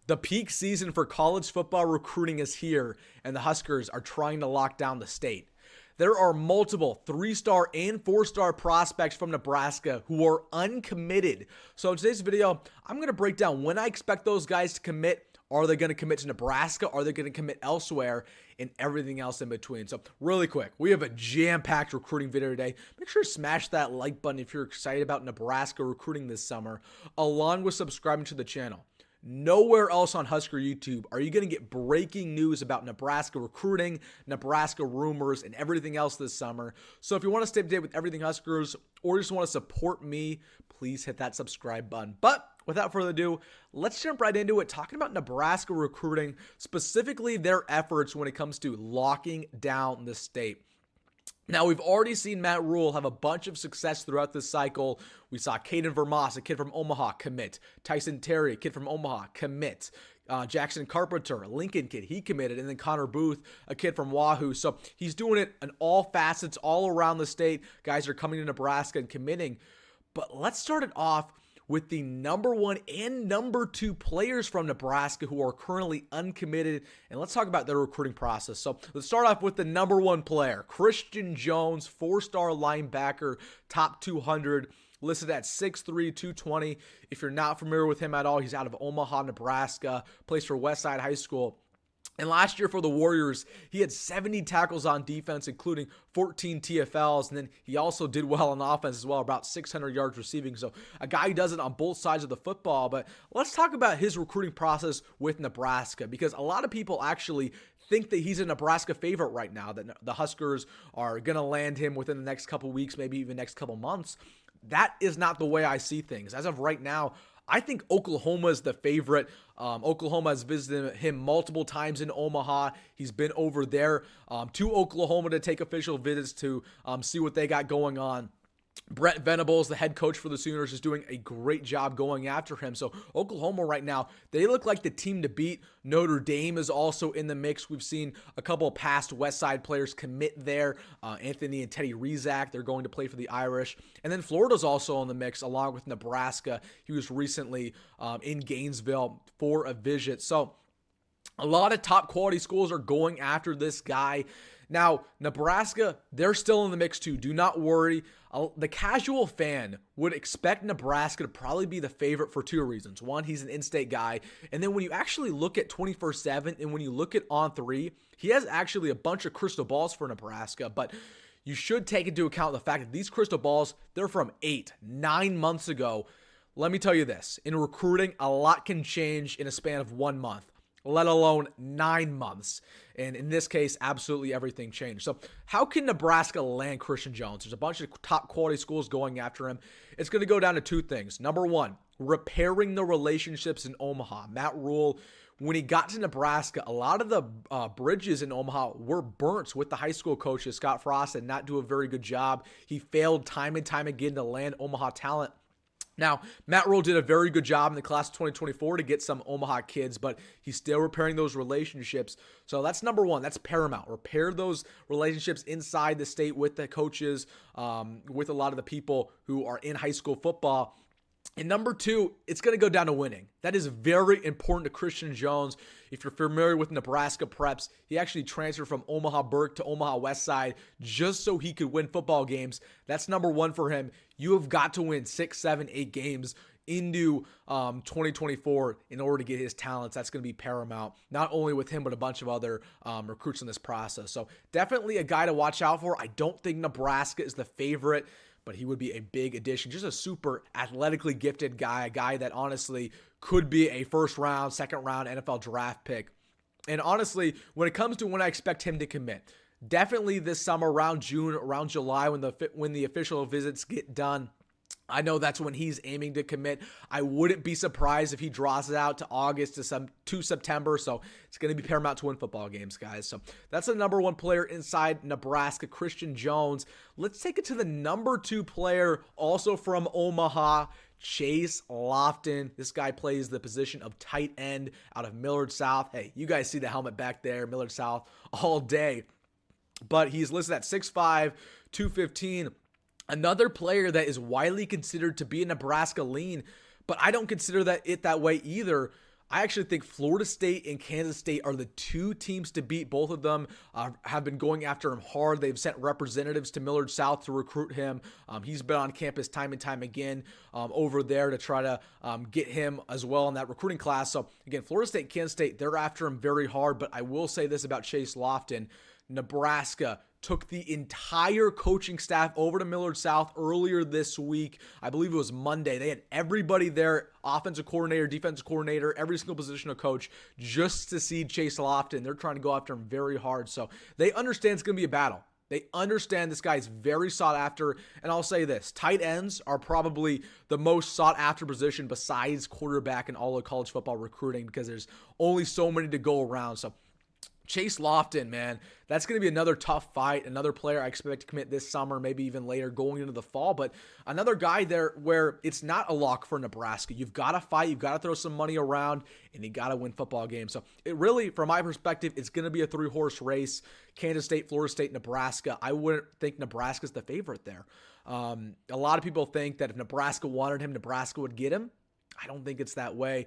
The peak season for college football recruiting is here, and the Huskers are trying to lock down the state. There are multiple 3-star and 4-star prospects from Nebraska who are uncommitted. So in today's video, I'm going to break down when I expect those guys to commit. Are they going to commit to Nebraska? Are they going to commit elsewhere? And everything else in between. So really quick, we have a jam-packed recruiting video today. Make sure to smash that like button if you're excited about Nebraska recruiting this summer, along with subscribing to the channel. Nowhere else on Husker YouTube are you going to get breaking news about Nebraska recruiting, Nebraska rumors, and everything else this summer. So if you want to stay up to date with everything Huskers or just want to support me, please hit that subscribe button. But without further ado, let's jump right into it, talking about Nebraska recruiting, specifically their efforts when it comes to locking down the state. Now, we've already seen Matt Rhule have a bunch of success throughout this cycle. We saw Caden Vermas, a kid from Omaha, commit. Tyson Terry, a kid from Omaha, commit. Jackson Carpenter, a Lincoln kid, he committed. And then Connor Booth, a kid from Wahoo. So he's doing it in all facets, all around the state. Guys are coming to Nebraska and committing. But let's start it off with the number 1 and number 2 players from Nebraska who are currently uncommitted. And let's talk about their recruiting process. So let's start off with the number 1 player, Christian Jones, 4-star linebacker, top 200, listed at 6'3", 220. If you're not familiar with him at all, he's out of Omaha, Nebraska, plays for Westside High School. And last year for the Warriors, he had 70 tackles on defense, including 14 TFLs. And then he also did well on offense as well, about 600 yards receiving. So a guy who does it on both sides of the football. But let's talk about his recruiting process with Nebraska, because a lot of people actually think that he's a Nebraska favorite right now, that the Huskers are going to land him within the next couple weeks, maybe even next couple months. That is not the way I see things. As of right now, I think Oklahoma is the favorite. Oklahoma has visited him multiple times in Omaha. He's been over there to Oklahoma to take official visits to see what they got going on. Brett Venables, the head coach for the Sooners, is doing a great job going after him. So Oklahoma right now, they look like the team to beat. Notre Dame is also in the mix. We've seen a couple of past West Side players commit there. Anthony and Teddy Rizak, they're going to play for the Irish. And then Florida's also in the mix along with Nebraska. He was recently in Gainesville for a visit. So a lot of top quality schools are going after this guy. Now, Nebraska, they're still in the mix too. Do not worry. The casual fan would expect Nebraska to probably be the favorite for 2 reasons. One, he's an in-state guy. And then when you actually look at 24/7 and when you look at On3, he has actually a bunch of crystal balls for Nebraska. But you should take into account the fact that these crystal balls, they're from 8, 9 months ago. Let me tell you this. In recruiting, a lot can change in a span of 1 month, let alone 9 months. And in this case, absolutely everything changed. So how can Nebraska land Christian Jones? There's a bunch of top quality schools going after him. It's going to go down to 2 things. Number 1, repairing the relationships in Omaha. Matt Rhule, when he got to Nebraska, a lot of the bridges in Omaha were burnt with the high school coaches. Scott Frost did not do a very good job. He failed time and time again to land Omaha talent. Now, Matt Rhule did a very good job in the class of 2024 to get some Omaha kids, but he's still repairing those relationships. So that's number 1. That's paramount. Repair those relationships inside the state with the coaches, with a lot of the people who are in high school football. And number 2, it's going to go down to winning. That is very important to Christian Jones. If you're familiar with Nebraska preps, he actually transferred from Omaha Burke to Omaha Westside just so he could win football games. That's number 1 for him. You have got to win 6, 7, 8 games into 2024 in order to get his talents. That's going to be paramount, not only with him, but a bunch of other recruits in this process. So definitely a guy to watch out for. I don't think Nebraska is the favorite, but he would be a big addition. Just a super athletically gifted guy, a guy that honestly could be a first-round, second-round NFL draft pick. And honestly, when it comes to when I expect him to commit, definitely this summer, around June, around July, when the official visits get done. I know that's when he's aiming to commit. I wouldn't be surprised if he draws it out to August to September. So it's going to be paramount to win football games, guys. So that's the number 1 player inside Nebraska, Christian Jones. Let's take it to the number 2 player, also from Omaha, Chase Lofton. This guy plays the position of tight end out of Millard South. Hey, you guys see the helmet back there, Millard South, all day. But he's listed at 6'5", 215. Another player that is widely considered to be a Nebraska lean, but I don't consider it that way either. I actually think Florida State and Kansas State are the two teams to beat. Both of them have been going after him hard. They've sent representatives to Millard South to recruit him. He's been on campus time and time again over there to try to get him as well in that recruiting class. So again, Florida State, Kansas State, they're after him very hard. But I will say this about Chase Lofton. Nebraska took the entire coaching staff over to Millard South earlier this week. I believe it was Monday. They had everybody there, offensive coordinator, defensive coordinator, every single position of coach, just to see Chase Lofton. They're trying to go after him very hard. So they understand it's going to be a battle. They understand this guy is very sought after. And I'll say this, tight ends are probably the most sought after position besides quarterback in all of college football recruiting because there's only so many to go around. So Chase Lofton, man, that's going to be another tough fight. Another player I expect to commit this summer, maybe even later going into the fall. But another guy there where it's not a lock for Nebraska. You've got to fight. You've got to throw some money around, and you got to win football games. So it really, from my perspective, it's going to be a three-horse race. Kansas State, Florida State, Nebraska. I wouldn't think Nebraska's the favorite there. A lot of people think that if Nebraska wanted him, Nebraska would get him. I don't think it's that way.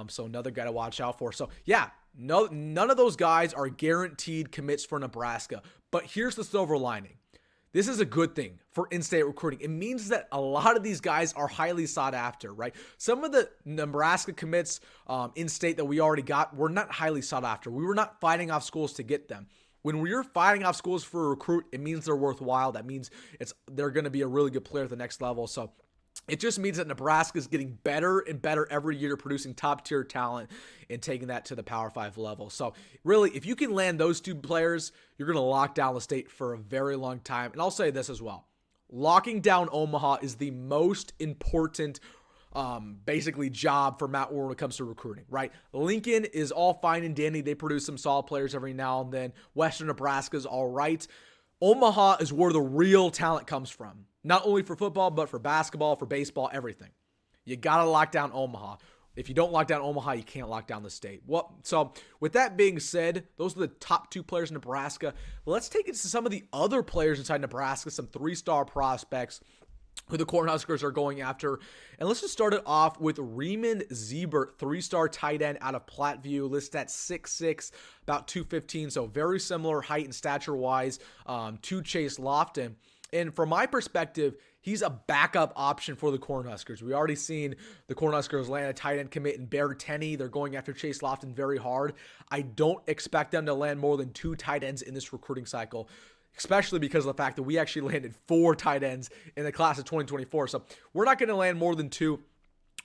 So another guy to watch out for. So yeah, none of those guys are guaranteed commits for Nebraska. But here's the silver lining. This is a good thing for in-state recruiting. It means that a lot of these guys are highly sought after, right? Some of the Nebraska commits in-state that we already got were not highly sought after. We were not fighting off schools to get them. When we're fighting off schools for a recruit, it means they're worthwhile. That means they're going to be a really good player at the next level. So it just means that Nebraska is getting better and better every year, producing top-tier talent and taking that to the Power 5 level. So really, if you can land those two players, you're going to lock down the state for a very long time. And I'll say this as well. Locking down Omaha is the most important basically job for Matt Rhule when it comes to recruiting, right? Lincoln is all fine and dandy. They produce some solid players every now and then. Western Nebraska is all right. Omaha is where the real talent comes from. Not only for football, but for basketball, for baseball, everything. You got to lock down Omaha. If you don't lock down Omaha, you can't lock down the state. Well, so with that being said, those are the top two players in Nebraska. Let's take it to some of the other players inside Nebraska, some three-star prospects who the Cornhuskers are going after. And let's just start it off with Raymond Ziebert, three-star tight end out of Platteview, listed at 6'6", about 215, so very similar height and stature-wise to Chase Lofton. And from my perspective, he's a backup option for the Cornhuskers. We already seen the Cornhuskers land a tight end commit in Bear Tenney. They're going after Chase Lofton very hard. I don't expect them to land more than 2 tight ends in this recruiting cycle, especially because of the fact that we actually landed 4 tight ends in the class of 2024. So we're not going to land more than 2.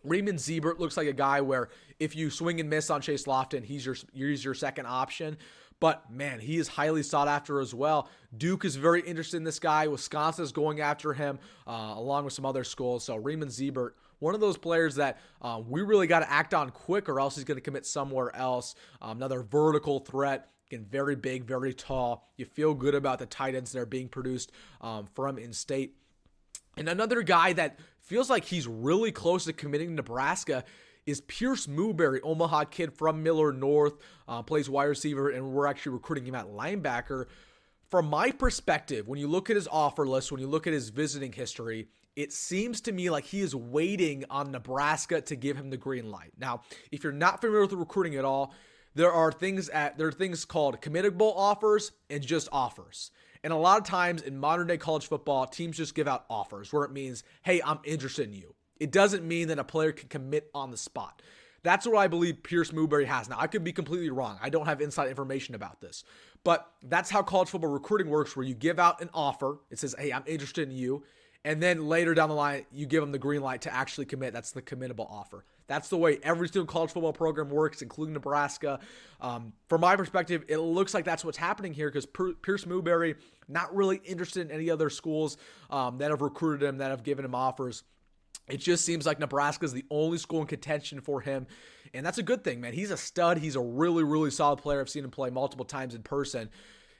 Raymond Ziebert looks like a guy where if you swing and miss on Chase Lofton, he's your second option. But, man, he is highly sought after as well. Duke is very interested in this guy. Wisconsin is going after him along with some other schools. So Raymond Ziebert, one of those players that we really got to act on quick or else he's going to commit somewhere else. Another vertical threat. Again, very big, very tall. You feel good about the tight ends that are being produced from in-state. And another guy that feels like he's really close to committing to Nebraska is Pierce Mooberry, Omaha kid from Millard North, plays wide receiver, and we're actually recruiting him at linebacker. From my perspective, when you look at his offer list, when you look at his visiting history, it seems to me like he is waiting on Nebraska to give him the green light. Now, if you're not familiar with the recruiting at all, there are things called committable offers and just offers. And a lot of times in modern day college football, teams just give out offers where it means, hey, I'm interested in you. It doesn't mean that a player can commit on the spot. That's what I believe Pierce Mooberry has. Now, I could be completely wrong. I don't have inside information about this. But that's how college football recruiting works, where you give out an offer. It says, hey, I'm interested in you. And then later down the line, you give them the green light to actually commit. That's the committable offer. That's the way every single college football program works, including Nebraska. From my perspective, it looks like that's what's happening here because Pierce Mooberry, not really interested in any other schools that have recruited him, that have given him offers. It just seems like Nebraska is the only school in contention for him, and that's a good thing, man. He's a stud. He's a really, really solid player. I've seen him play multiple times in person,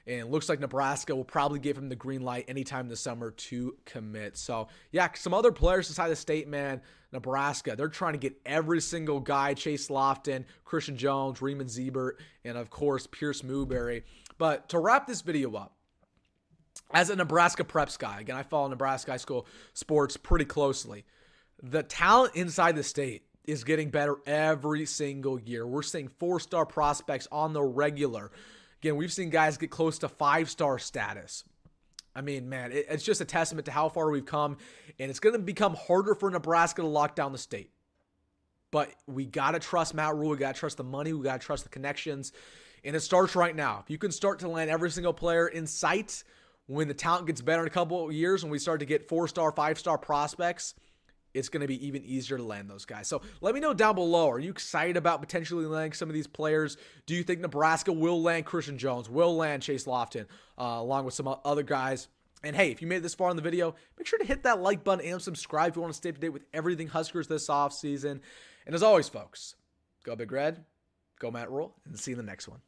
and it looks like Nebraska will probably give him the green light anytime this summer to commit. So, yeah, some other players inside the state, man. Nebraska, they're trying to get every single guy, Chase Lofton, Christian Jones, Raymond Ziebert, and, of course, Pierce Mooberry. But to wrap this video up, as a Nebraska preps guy, again, I follow Nebraska high school sports pretty closely. The talent inside the state is getting better every single year. We're seeing 4-star prospects on the regular. Again, we've seen guys get close to 5-star status. I mean, man, it's just a testament to how far we've come, and it's going to become harder for Nebraska to lock down the state. But we got to trust Matt Rhule. We got to trust the money. We got to trust the connections. And it starts right now. If you can start to land every single player in sight, when the talent gets better in a couple of years, when we start to get 4-star, 5-star prospects, it's going to be even easier to land those guys. So let me know down below. Are you excited about potentially landing some of these players? Do you think Nebraska will land Christian Jones, will land Chase Lofton, along with some other guys? And hey, if you made it this far in the video, make sure to hit that like button and subscribe if you want to stay up to date with everything Huskers this offseason. And as always, folks, go Big Red, go Matt Rhule, and see you in the next one.